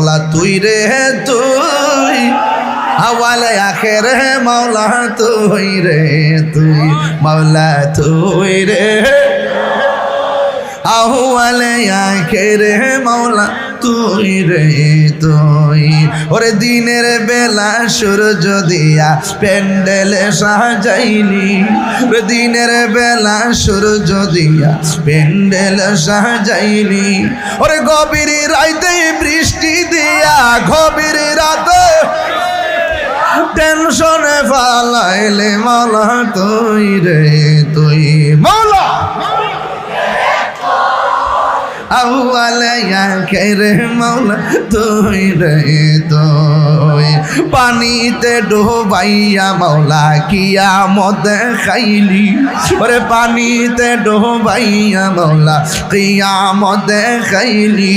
মাওলা তুই রে তুই, আওয়ালে আখেরে মাওলা তুই রে তুই, মাওলা তুই রে আওয়ালে আখেরে মাওলা তুই রে তুই। ওরে দিনের বেলা সূর্য দিয়া প্যান্ডেলে সাজাইলি, ওরে দিনের বেলা সূর্য দিয়া প্যান্ডেল সাজাইলি, ওরে গভীর রাইতে বৃষ্টি দিয়া গভীর রাতে টেনশনে ফালাইলে মাওলা তুই রে তুই, মাওলা আউয়ালে আখেরে মাওলা তুই রে তুই। পানিতে ডুবাইয়া মাওলা কিয়ামত খাইলি, ওরে পানিতে ডুবাইয়া মাওলা কিয়ামত খাইলি,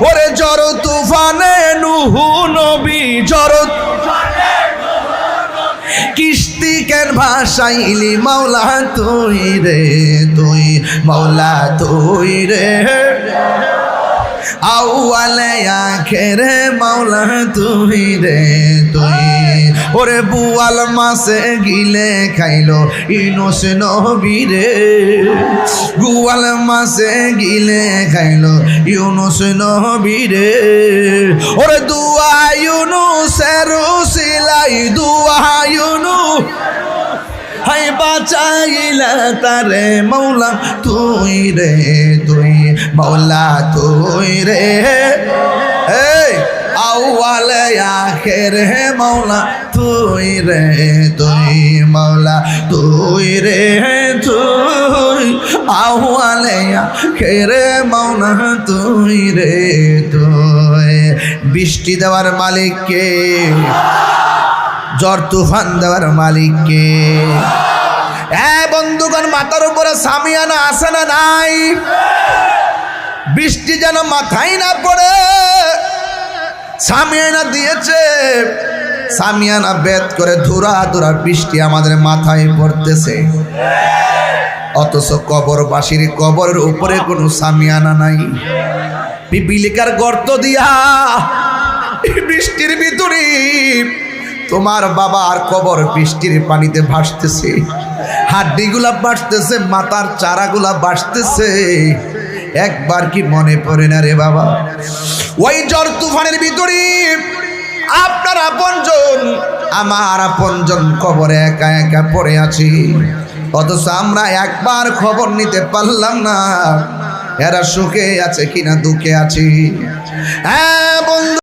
ওরে ঝড় তুফানে নূহ নবী ঝড় কিস্তি কেন ভাসাইলি মাওলা তুই রে তুই, মাওলা তুই রে আউয়ালে আখেরে মাওলা তুই রে তুই। ওরে বুয়াল মাছে গিলে খাইলো ইউনূস নবী রে, বুয়াল মাছে গিলে খাইলো ইউনূস নবী রে, ওরে দুয়া ইউনূসের উসিলাই দুয়া ইউনূস হাই বাঁচাইলা তারে মাওলা তুই রে তুই, মাওলা তুই রে এই আউয়ালে আখেরে মাওলা তুই রে তুই, মাওলা তুই রে তুই, আউয়ালে আখেরে মাওলা তুই রে তুই। বৃষ্টি দেওয়ার মালিক কে? ঝড় তুফান দেওয়ার মালিক কে? বন্ধুগণ, মাথার উপরে সামিয়ানা আছে না নাই? বৃষ্টি যেন মাথায় না পড়ে সামিয়ানা দিয়েছে, সামিয়ানা বেদ করে ধুরা ধুরা বৃষ্টি আমাদের মাথায় পড়তেছে, অথচ কবরবাসীর কবরের উপরে কোনো সামিয়ানা নাই। পিপিলিকার গর্ত দিয়া বৃষ্টির ভিতরে তোমার বাবার কবর বৃষ্টির পানিতে ভাসতেছে, হাড্ডিগুলা ভাসতেছে, মাথার চারাগুলা ভাসতেছে। একবার কি মনে পড়ে না রে বাবা, ওই ঝড় তুফানের ভিতরে আপনার আপনজন আমার আপনজন কবরে একা একা পড়ে আছি, অথচ আমরা একবার খবর নিতে পারলাম না এরা সুখে আছে কিনা দুঃখে আছি। হ্যাঁ বন্ধু।